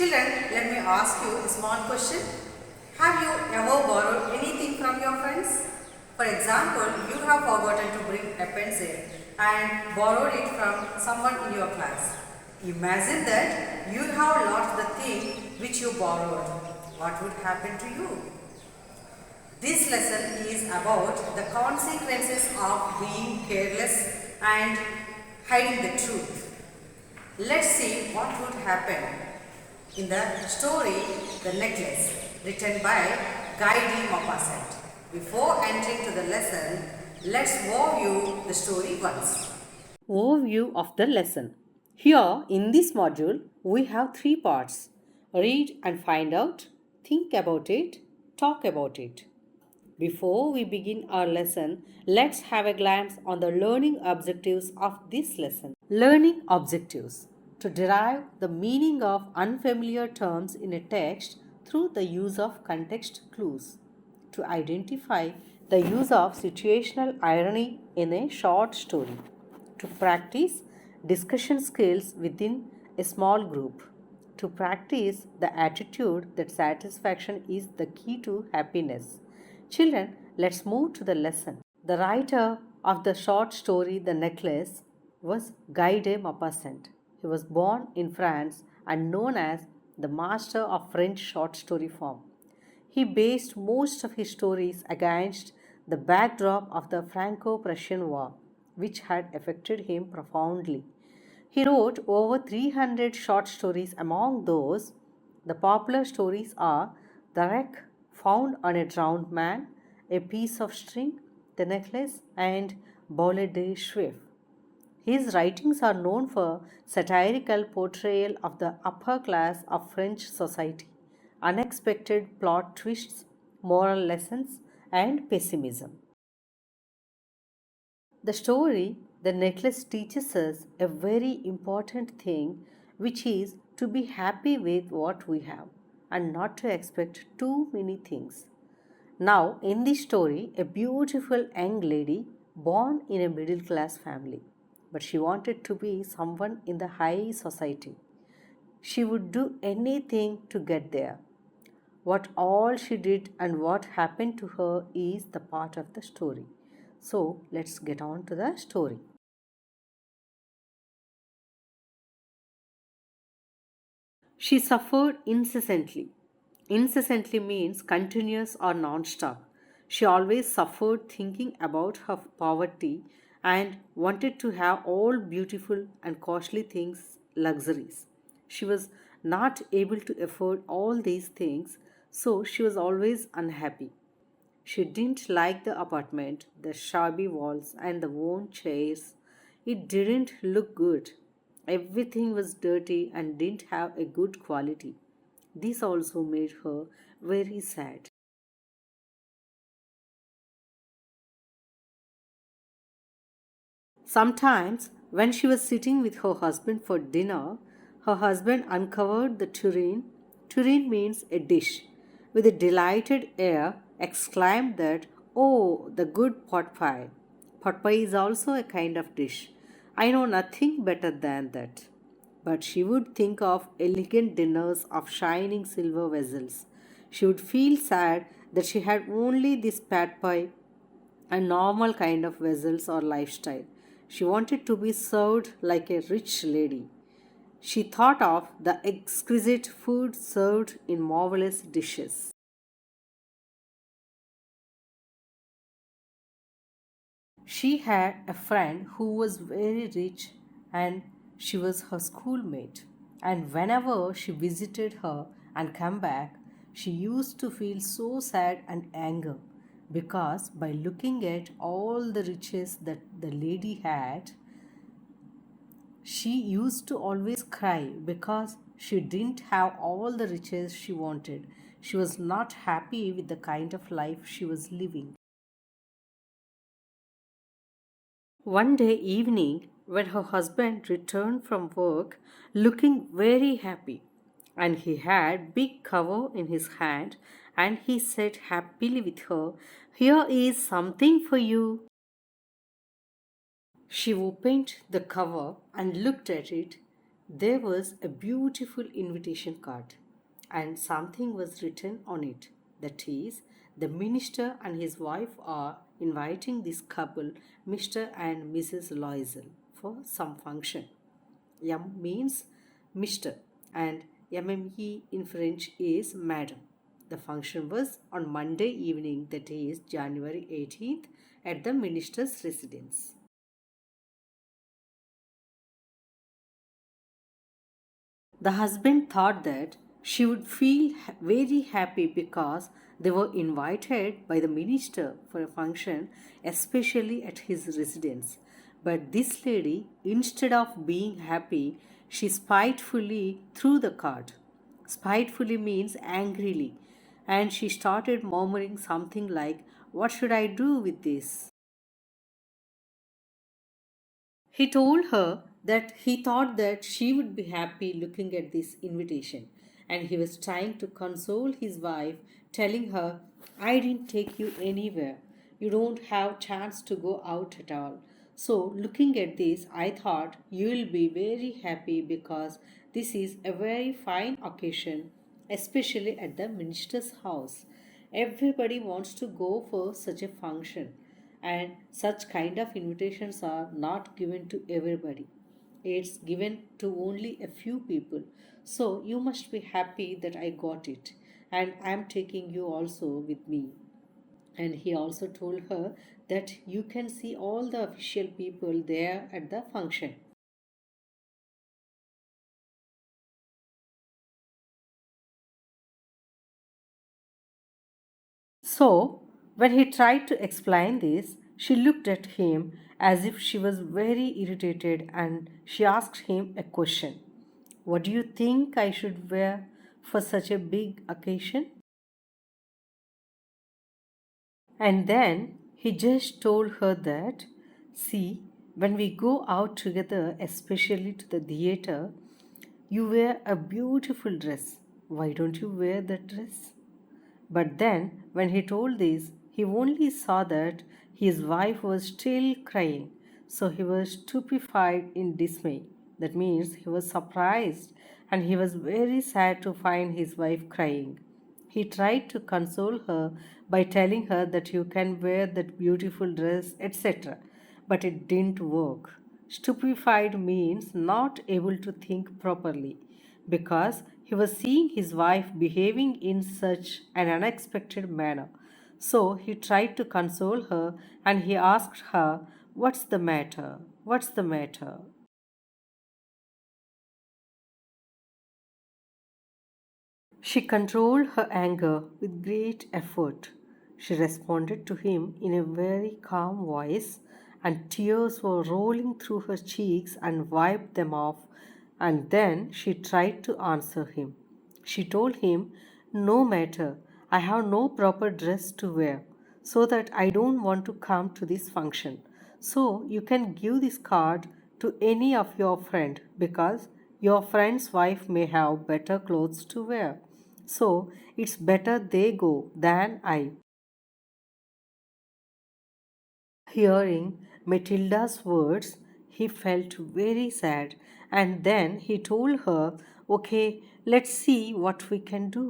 Children, let me ask you a small question. Have you ever borrowed anything from your friends? For example, you have forgotten to bring a pencil and borrowed it from someone in your class. Imagine that you have lost the thing which you borrowed. What would happen to you? This lesson is about the consequences of being careless and hiding the truth. Let's see what would happen in the story The Necklace, written by Guy D. Maupassant. Before entering to the lesson, let's overview the story once. Overview of the lesson. Here in this module, we have three parts: read and find out, think about it, talk about it. Before we begin our lesson, let's have a glance on the learning objectives of this lesson. Learning objectives: to derive the meaning of unfamiliar terms in a text through the use of context clues, to identify the use of situational irony in a short story, to practice discussion skills within a small group, to practice the attitude that satisfaction is the key to happiness. Children, let's move to the lesson. The writer of the short story The Necklace was Guy de Maupassant. He was born in France and known as the master of French short story form. He based most of his stories against the backdrop of the Franco-Prussian War, which had affected him profoundly. He wrote over 300 short stories. Among those, the popular stories are The Wreck Found on a Drowned Man, A Piece of String, The Necklace, and Boulet de Chuif. His writings are known for satirical portrayal of the upper class of French society, unexpected plot twists, moral lessons, and pessimism. The story The Necklace teaches us a very important thing, which is to be happy with what we have and not to expect too many things. Now, in this story, a beautiful young lady born in a middle class family, but she wanted to be someone in the high society. She would do anything to get there. What all she did and what happened to her is the part of the story. So, let's get on to the story. She suffered incessantly. Incessantly means continuous or non-stop. She always suffered thinking about her poverty and wanted to have all beautiful and costly things, luxuries. She was not able to afford all these things, so she was always unhappy. She didn't like the apartment, the shabby walls, and the worn chairs. It didn't look good. Everything was dirty and didn't have a good quality. This also made her very sad. Sometimes, when she was sitting with her husband for dinner, her husband uncovered the tureen. Tureen means a dish. With a delighted air, exclaimed that, "Oh, the good pot pie." Pot pie is also a kind of dish. I know nothing better than that. But she would think of elegant dinners of shining silver vessels. She would feel sad that she had only this pat pie, a normal kind of vessels or lifestyle. She wanted to be served like a rich lady. She thought of the exquisite food served in marvelous dishes. She had a friend who was very rich and she was her schoolmate. And whenever she visited her and came back, she used to feel so sad and anger because by looking at all the riches that the lady had, she used to always cry because she didn't have all the riches she wanted. She was not happy with the kind of life she was living. One day evening, when her husband returned from work looking very happy, and he had big cover in his hand, and he said happily with her, "Here is something for you." She opened the cover and looked at it. There was a beautiful invitation card, and something was written on it. That is, the minister and his wife are inviting this couple, Mr. and Mrs. Loisel, for some function. M means Mr. and MME in French is Madam. The function was on Monday evening, that is January 18th, at the minister's residence. The husband thought that she would feel very happy because they were invited by the minister for a function, especially at his residence. But this lady, instead of being happy, she spitefully threw the card. Spitefully means angrily, and she started murmuring something like, "What should I do with this?" He told her that he thought that she would be happy looking at this invitation, and he was trying to console his wife, telling her, "I didn't take you anywhere. You don't have chance to go out at all. So looking at this, I thought you will be very happy because this is a very fine occasion, especially at the minister's house. Everybody wants to go for such a function, and such kind of invitations are not given to everybody. It's given to only a few people. So you must be happy that I got it, and I'm taking you also with me." And he also told her that you can see all the official people there at the function. So, when he tried to explain this, she looked at him as if she was very irritated, and she asked him a question. "What do you think I should wear for such a big occasion?" And then he just told her that, "See, when we go out together, especially to the theater, you wear a beautiful dress. Why don't you wear that dress?" But then, when he told this, he only saw that his wife was still crying. So he was stupefied in dismay. That means he was surprised, and he was very sad to find his wife crying. He tried to console her by telling her that you can wear that beautiful dress, etc. But it didn't work. Stupefied means not able to think properly, because he was seeing his wife behaving in such an unexpected manner. So he tried to console her, and he asked her, "What's the matter? What's the matter?" She controlled her anger with great effort. She responded to him in a very calm voice, and tears were rolling through her cheeks and wiped them off. And then she tried to answer him. She told him, "No matter, I have no proper dress to wear, so that I don't want to come to this function. So you can give this card to any of your friend because your friend's wife may have better clothes to wear. So it's better they go than I." Hearing Matilda's words, he felt very sad, and then he told her, "Okay, let's see what we can do."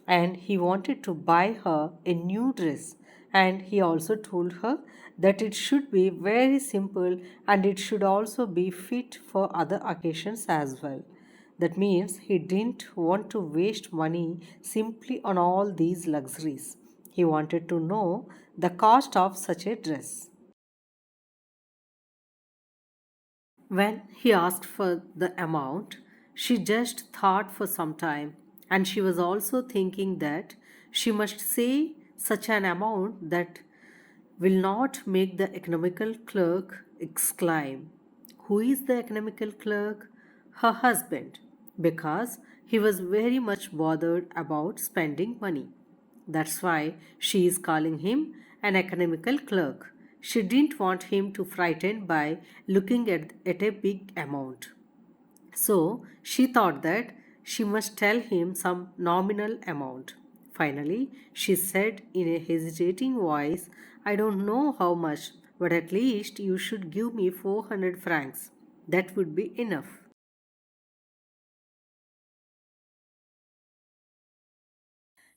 And he wanted to buy her a new dress, and he also told her that it should be very simple and it should also be fit for other occasions as well. That means he didn't want to waste money simply on all these luxuries. He wanted to know the cost of such a dress. When he asked for the amount, she just thought for some time, and she was also thinking that she must say such an amount that will not make the economical clerk exclaim. Who is the economical clerk? Her husband, because he was very much bothered about spending money. That's why she is calling him an economical clerk. She didn't want him to frighten by looking at a big amount. So she thought that she must tell him some nominal amount. Finally, she said in a hesitating voice, "I don't know how much, but at least you should give me 400 francs. That would be enough."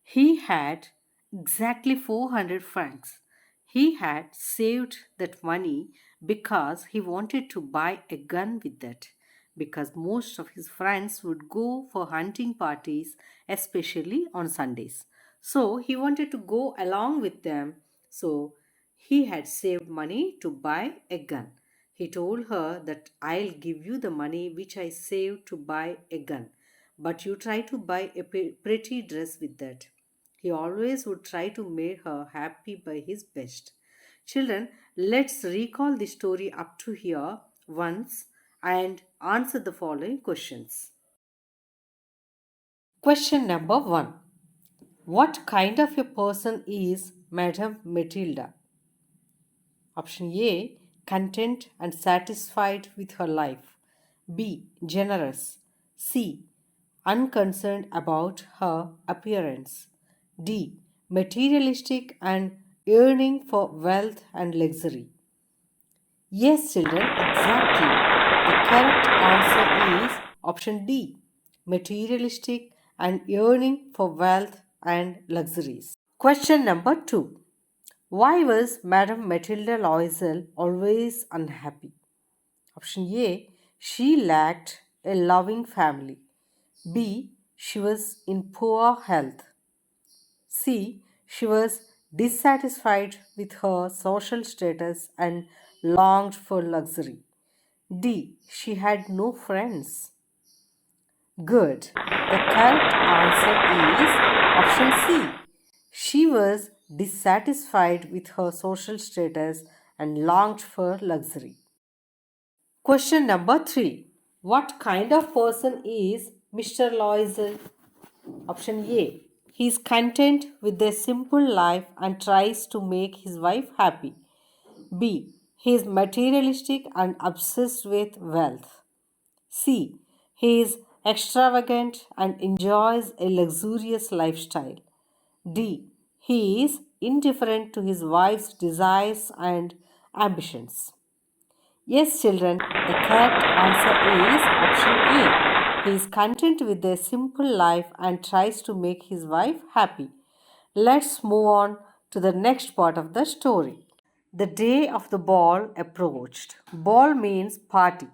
He had exactly 400 francs. He had saved that money because he wanted to buy a gun with that. Because most of his friends would go for hunting parties, especially on Sundays. So he wanted to go along with them. So he had saved money to buy a gun. He told her that I'll give you the money which I saved to buy a gun, but you try to buy a pretty dress with that. He always would try to make her happy by his best. Children, let's recall the story up to here once and answer the following questions. Question number 1. What kind of a person is Madame Matilda? Option A, content and satisfied with her life. B, generous. C, unconcerned about her appearance. D, materialistic and yearning for wealth and luxury. Yes, children, exactly. The correct answer is option D, materialistic and yearning for wealth and luxuries. Question number 2. Why was Madame Matilda Loisel always unhappy? Option A, she lacked a loving family. B, she was in poor health. C, she was dissatisfied with her social status and longed for luxury. D, she had no friends. Good. The correct answer is option C. She was dissatisfied with her social status and longed for luxury. Question number 3. What kind of person is Mr. Loisel? Option A. He is content with a simple life and tries to make his wife happy. B. He is materialistic and obsessed with wealth. C. He is extravagant and enjoys a luxurious lifestyle. D. He is indifferent to his wife's desires and ambitions. Yes, children, the correct answer is option A. He is content with a simple life and tries to make his wife happy. Let's move on to the next part of the story. The day of the ball approached. Ball means party.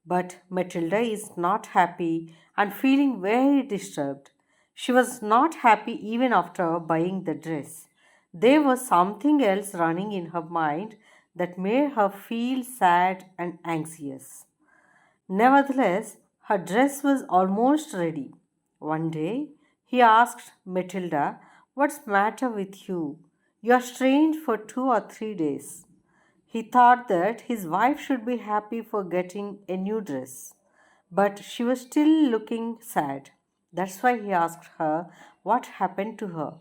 But Matilda is not happy and feeling very disturbed. She was not happy even after buying the dress. There was something else running in her mind that made her feel sad and anxious. Nevertheless, her dress was almost ready. One day, he asked Matilda, "What's the matter with you? You are strange for 2 or 3 days." He thought that his wife should be happy for getting a new dress, but she was still looking sad. That's why he asked her what happened to her.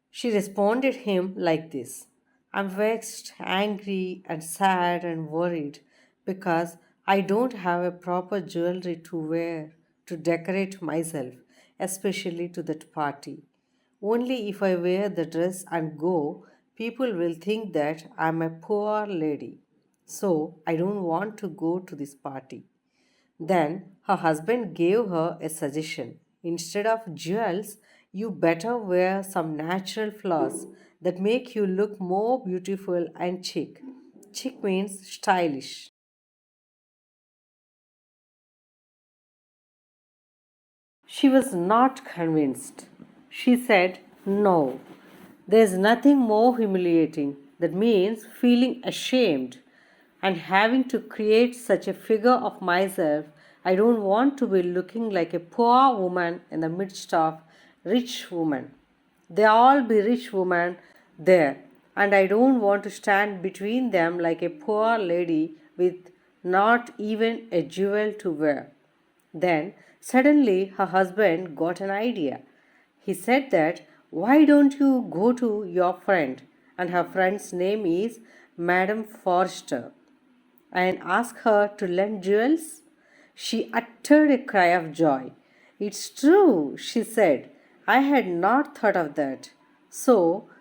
She responded him like this: I'm vexed, angry, and sad and worried because I don't have a proper jewelry to wear to decorate myself, especially to that party. Only if I wear the dress and go, people will think that I'm a poor lady. So I don't want to go to this party. Then her husband gave her a suggestion. Instead of jewels, you better wear some natural flowers that make you look more beautiful and chic. Chic means stylish. She was not convinced. She said, "No, there's nothing more humiliating. That means feeling ashamed and having to create such a figure of myself. I don't want to be looking like a poor woman in the midst of rich women. They all be rich women there, and I don't want to stand between them like a poor lady with not even a jewel to wear." Then suddenly her husband got an idea. He said that, "Why don't you go to your friend, and her friend's name is Madame Forster, and ask her to lend jewels?" She uttered a cry of joy. "It's true," she said. "I had not thought of that." So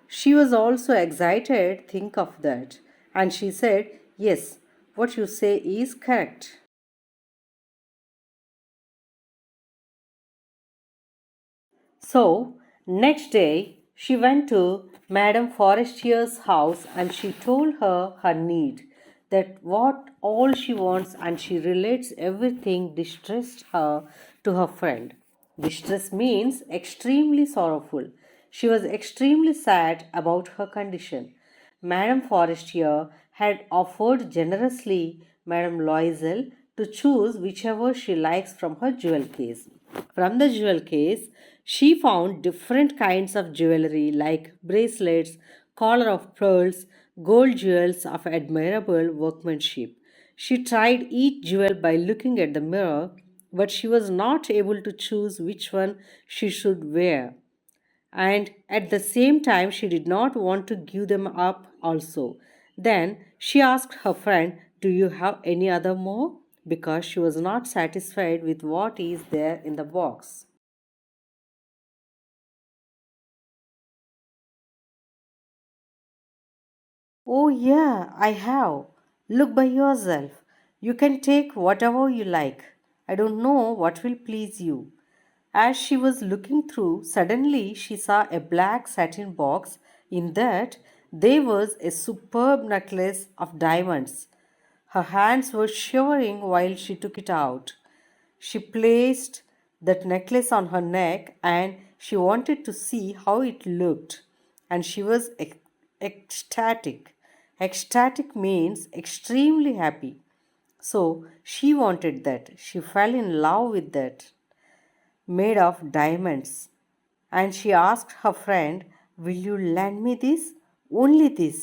she was also excited, think of that. And she said, "Yes, what you say is correct." So, next day, she went to Madame Forestier's house and she told her need, that what all she wants, and she relates everything distressed her to her friend. Distress means extremely sorrowful. She was extremely sad about her condition. Madame Forestier had offered generously Madame Loisel to choose whichever she likes from her jewel case. From the jewel case, she found different kinds of jewelry like bracelets, collar of pearls, gold jewels of admirable workmanship. She tried each jewel by looking at the mirror, but she was not able to choose which one she should wear. And at the same time, she did not want to give them up also. Then she asked her friend, "Do you have any other more?" Because she was not satisfied with what is there in the box. "Oh, yeah, I have. Look by yourself. You can take whatever you like. I don't know what will please you." As she was looking through, suddenly she saw a black satin box. In that, there was a superb necklace of diamonds. Her hands were shivering while she took it out. She placed that necklace on her neck and she wanted to see how it looked. And she was ecstatic. Ecstatic means extremely happy. So she wanted that. She fell in love with that made of diamonds. And she asked her friend, "Will you lend me this? Only this."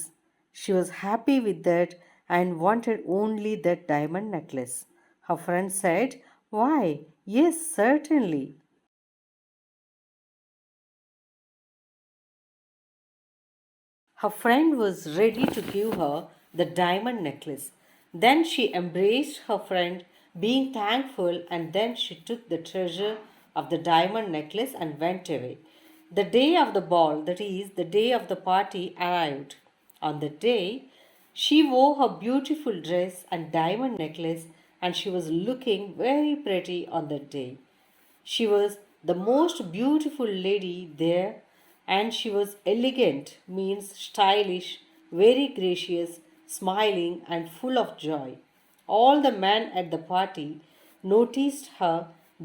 She was happy with that and wanted only that diamond necklace. Her friend said, "Why, yes, certainly." Her friend was ready to give her the diamond necklace. Then she embraced her friend, being thankful, and then she took the treasure of the diamond necklace and went away. The day of the ball, that is, the day of the party, arrived. On the day, she wore her beautiful dress and diamond necklace, and she was looking very pretty on that day. She was the most beautiful lady there, and she was elegant, means stylish, very gracious, smiling, and full of joy. All the men at the party noticed her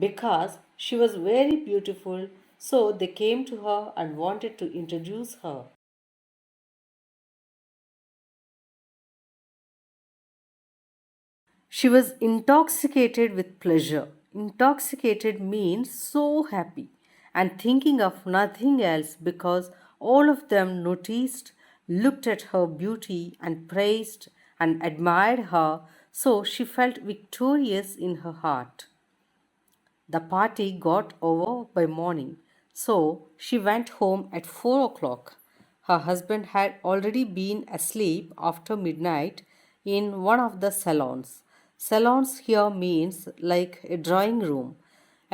because she was very beautiful, so they came to her and wanted to introduce her. She was intoxicated with pleasure. Intoxicated means so happy and thinking of nothing else because all of them noticed, looked at her beauty, and praised and admired her, so she felt victorious in her heart. The party got over by morning, so she went home at 4 o'clock. Her husband had already been asleep after midnight in one of the salons. Salons here means like a drawing room,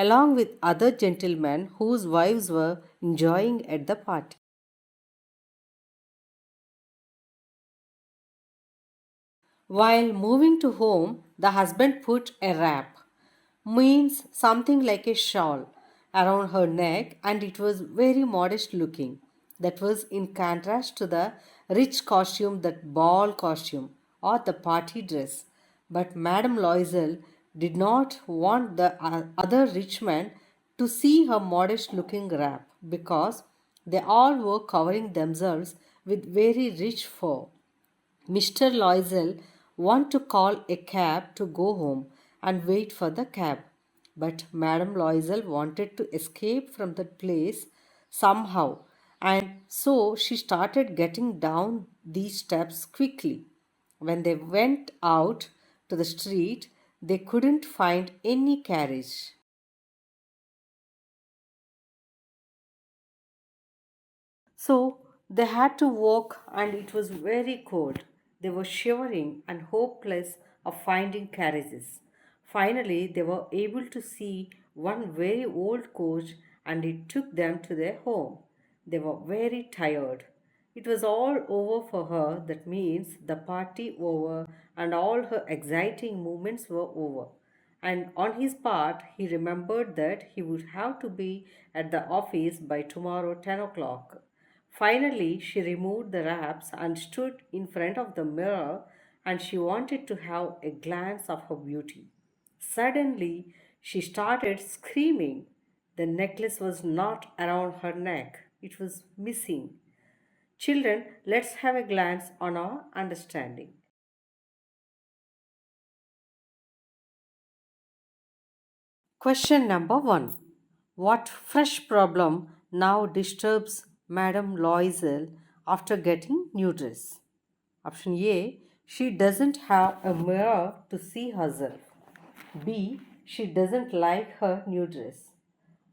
along with other gentlemen whose wives were enjoying at the party. While moving to home, the husband put a wrap, means something like a shawl, around her neck, and it was very modest looking. That was in contrast to the rich costume, that ball costume or the party dress. But Madame Loisel did not want the other rich men to see her modest looking wrap because they all were covering themselves with very rich fur. Mr. Loisel wanted to call a cab to go home and wait for the cab. But Madame Loisel wanted to escape from that place somehow, and so she started getting down these steps quickly. When they went out to the street, they couldn't find any carriage. So they had to walk, and it was very cold. They were shivering and hopeless of finding carriages. Finally, they were able to see one very old coach, and it took them to their home. They were very tired. It was all over for her, that means the party over, and all her exciting moments were over. And on his part, he remembered that he would have to be at the office by tomorrow 10 o'clock. Finally, she removed the wraps and stood in front of the mirror, and she wanted to have a glance of her beauty. Suddenly, she started screaming. The necklace was not around her neck, it was missing. Children, let's have a glance on our understanding. Question number 1. What fresh problem now disturbs Madame Loisel after getting new dress? Option A. She doesn't have a mirror to see herself. B. She doesn't like her new dress.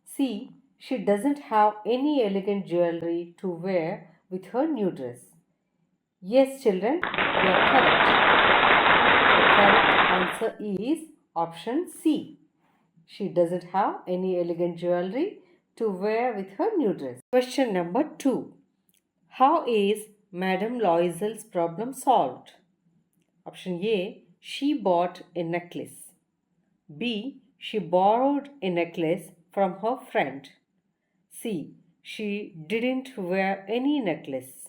C. She doesn't have any elegant jewelry to wear with her new dress. Yes, children, you are correct. The correct answer is option C. She doesn't have any elegant jewelry to wear with her new dress. Question number 2. How is Madame Loisel's problem solved? Option A. She bought a necklace. B. She borrowed a necklace from her friend. C. She didn't wear any necklace.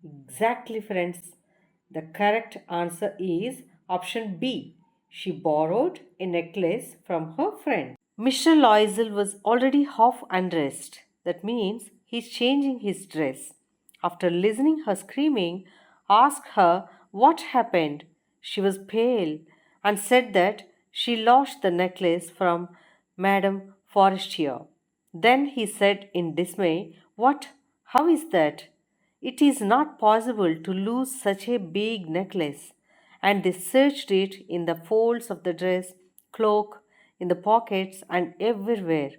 Exactly, friends. The correct answer is option B. She borrowed a necklace from her friend. Mr. Loisel was already half undressed. That means he's changing his dress. After listening her screaming, asked her what happened. She was pale and said that she lost the necklace from Madame Forestier. Then he said in dismay, "What? How is that? It is not possible to lose such a big necklace." And they searched it in the folds of the dress, cloak, in the pockets, and everywhere,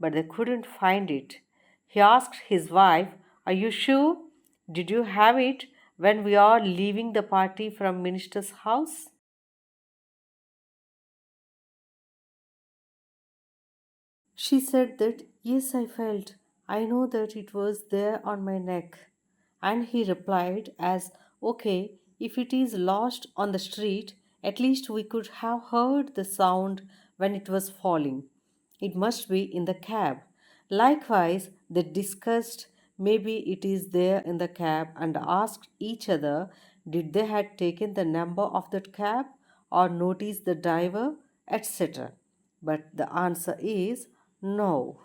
but they couldn't find it. He asked his wife, "Are you sure? Did you have it when we are leaving the party from Minister's house?" She said that, "Yes, I felt. I know that it was there on my neck." And he replied as, "Okay, if it is lost on the street, at least we could have heard the sound when it was falling. It must be in the cab." Likewise, they discussed maybe it is there in the cab and asked each other did they had taken the number of that cab or noticed the driver, etc. But the answer is no.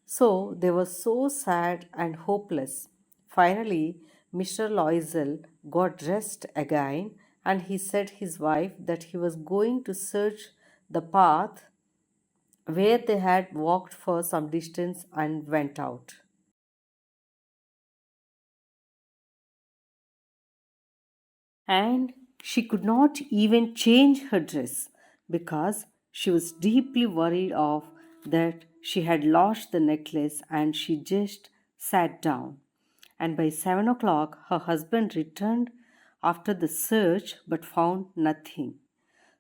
So they were so sad and hopeless. Finally, Mr. Loisel got dressed again and he said his wife that he was going to search the path where they had walked for some distance and went out. And she could not even change her dress because she was deeply worried of that she had lost the necklace, and she just sat down. And by 7 o'clock her husband returned after the search but found nothing.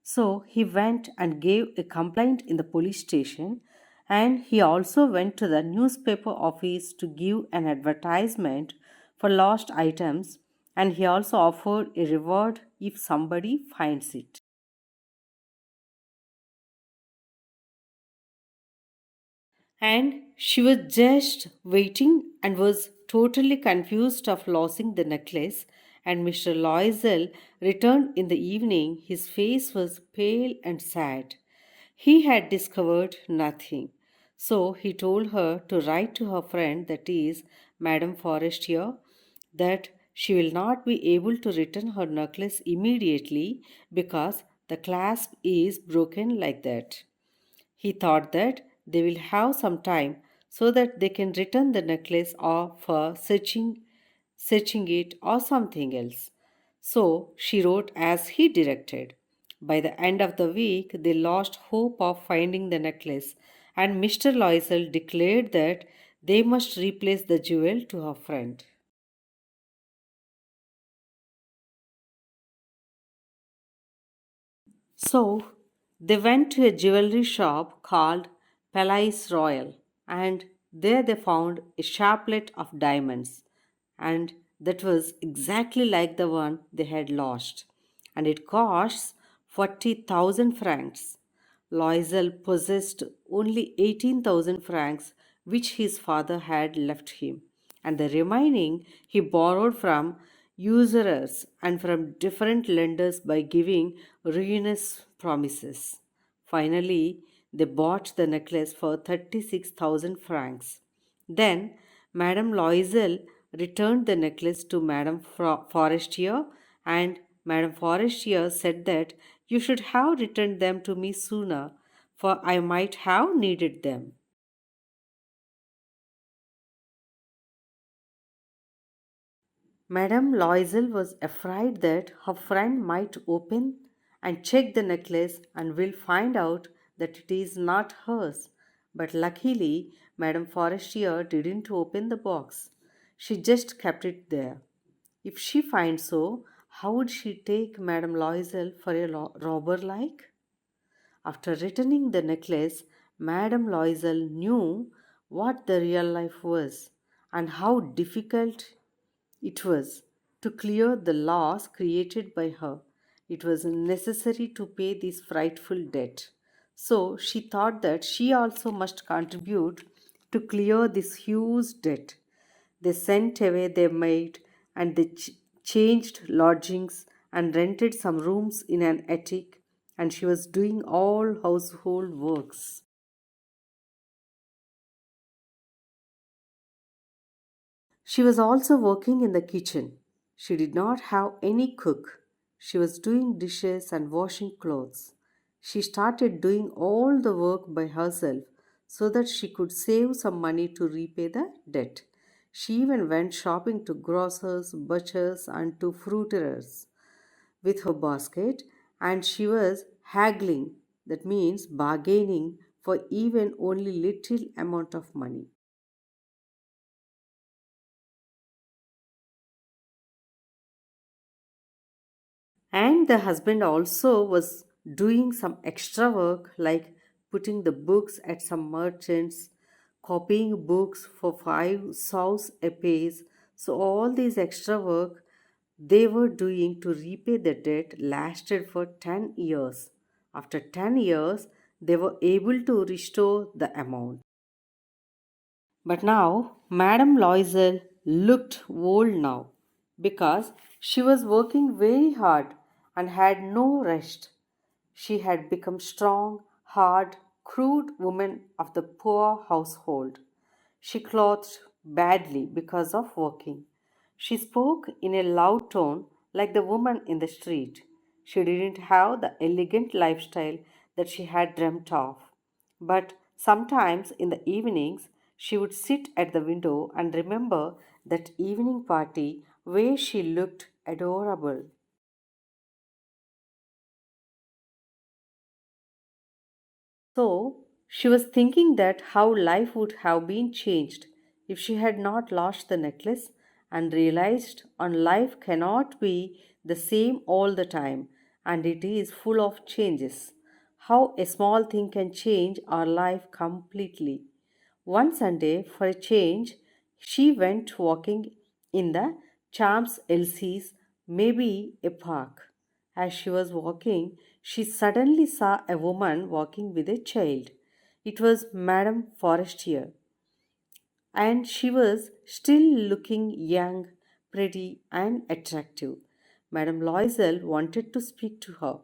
So he went and gave a complaint in the police station, and he also went to the newspaper office to give an advertisement for lost items, and he also offered a reward if somebody finds it. And she was just waiting and was totally confused of losing the necklace. And Mr. Loisel returned in the evening. His face was pale and sad. He had discovered nothing. So he told her to write to her friend, that is, Madame Forestier, that she will not be able to return her necklace immediately because the clasp is broken like that. He thought that they will have some time so that they can return the necklace or for searching it or something else. So she wrote as he directed. By the end of the week, they lost hope of finding the necklace, and Mr. Loisel declared that they must replace the jewel to her friend. So they went to a jewelry shop called Palais Royal, and there they found a chaplet of diamonds, and that was exactly like the one they had lost, and it costs 40,000 francs. Loisel possessed only 18,000 francs, which his father had left him, and the remaining he borrowed from usurers and from different lenders by giving ruinous promises. Finally, they bought the necklace for 36,000 francs. Then Madame Loisel returned the necklace to Madame Forestier, and Madame Forestier said that you should have returned them to me sooner, for I might have needed them. Madame Loisel was afraid that her friend might open and check the necklace and will find out that it is not hers. But luckily, Madame Forestier didn't open the box. She just kept it there. If she finds so, how would she take Madame Loisel for a robber like? After returning the necklace, Madame Loisel knew what the real life was and how difficult it was to clear the loss created by her. It was necessary to pay this frightful debt. So she thought that she also must contribute to clear this huge debt. They sent away their maid and they changed lodgings and rented some rooms in an attic, and she was doing all household works. She was also working in the kitchen. She did not have any cook. She was doing dishes and washing clothes. She started doing all the work by herself so that she could save some money to repay the debt. She even went shopping to grocers, butchers, and to fruiterers with her basket, and she was haggling, that means bargaining, for even only little amount of money. And the husband also was doing some extra work like putting the books at some merchants, copying books for 5 sous a piece. So all these extra work they were doing to repay the debt lasted for 10 years. After 10 years, they were able to restore the amount. But now, Madame Loisel looked old now because she was working very hard and had no rest. She had become strong, hard, crude woman of the poor household. She clothed badly because of working. She spoke in a loud tone like the woman in the street. She didn't have the elegant lifestyle that she had dreamt of. But sometimes in the evenings, she would sit at the window and remember that evening party where she looked adorable. So she was thinking that how life would have been changed if she had not lost the necklace and realized on life cannot be the same all the time and it is full of changes. How a small thing can change our life completely. One Sunday, for a change, she went walking in the Champs Elysees, maybe a park. As she was walking, she suddenly saw a woman walking with a child. It was Madame Forestier, and she was still looking young, pretty, and attractive. Madame Loisel wanted to speak to her.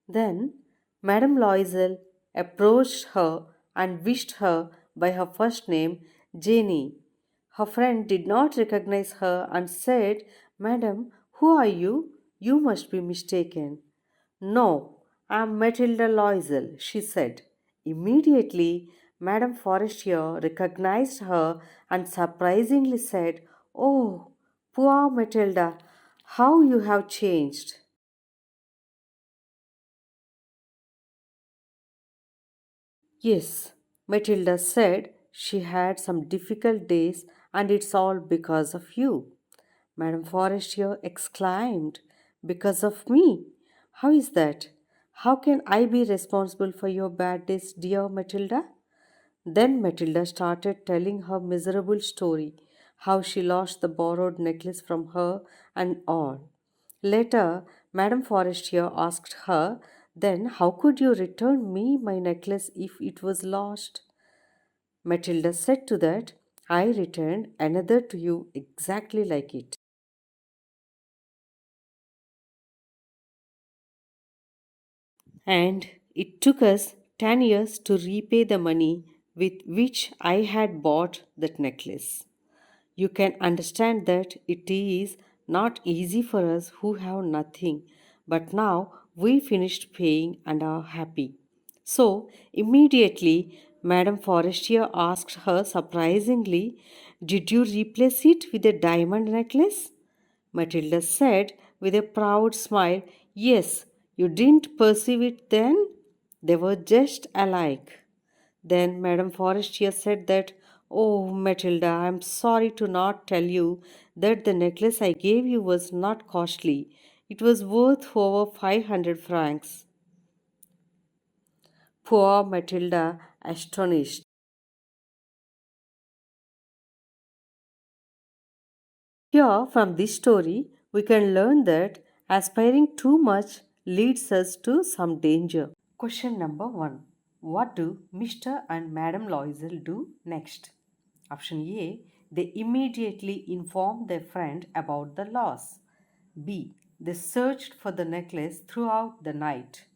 Then Madame Loisel approached her and wished her by her first name, Jenny. Her friend did not recognize her and said, Madam, who are you? You must be mistaken. No, I am Matilda Loisel, she said. Immediately, Madame Forestier recognized her and surprisingly said, Oh, poor Matilda, how you have changed. Yes, Matilda said she had some difficult days and it's all because of you. Madame Forestier exclaimed, Because of me? How is that? How can I be responsible for your bad days, dear Matilda? Then Matilda started telling her miserable story, how she lost the borrowed necklace from her, and all. Later, Madame Forestier asked her, "Then how could you return me my necklace if it was lost?" Matilda said to that, "I returned another to you exactly like it." And it took us 10 years to repay the money with which I had bought that necklace. You can understand that it is not easy for us who have nothing, but now we finished paying and are happy. So, immediately, Madame Forestier asked her surprisingly, "Did you replace it with a diamond necklace?" Matilda said with a proud smile, "Yes, you didn't perceive it then? They were just alike." Then Madame Forestier said that, "Oh, Matilda, I am sorry to not tell you that the necklace I gave you was not costly. It was worth over 500 francs." Poor Matilda, astonished. Here, from this story, we can learn that aspiring too much leads us to some danger. Question number 1. What do Mr. and Madame Loisel do next? Option A. They immediately inform their friend about the loss. B. They searched for the necklace throughout the night.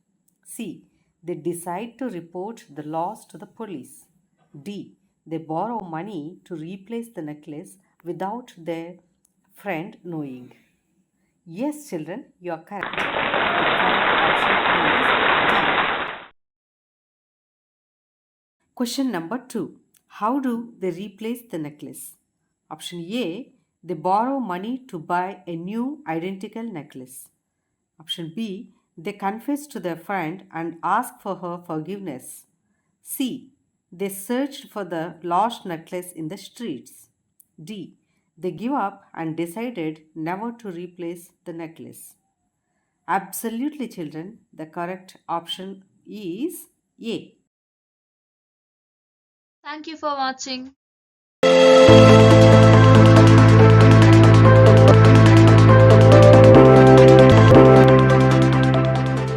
C. They decide to report the loss to the police. D. They borrow money to replace the necklace without their friend knowing. Yes, children, you are correct. The correct option is D. Question number 2. How do they replace the necklace? Option A. They borrow money to buy a new identical necklace. Option B. They confess to their friend and ask for her forgiveness. C. They searched for the lost necklace in the streets. D. They give up and decided never to replace the necklace. Absolutely, children. The correct option is A. Thank you for watching.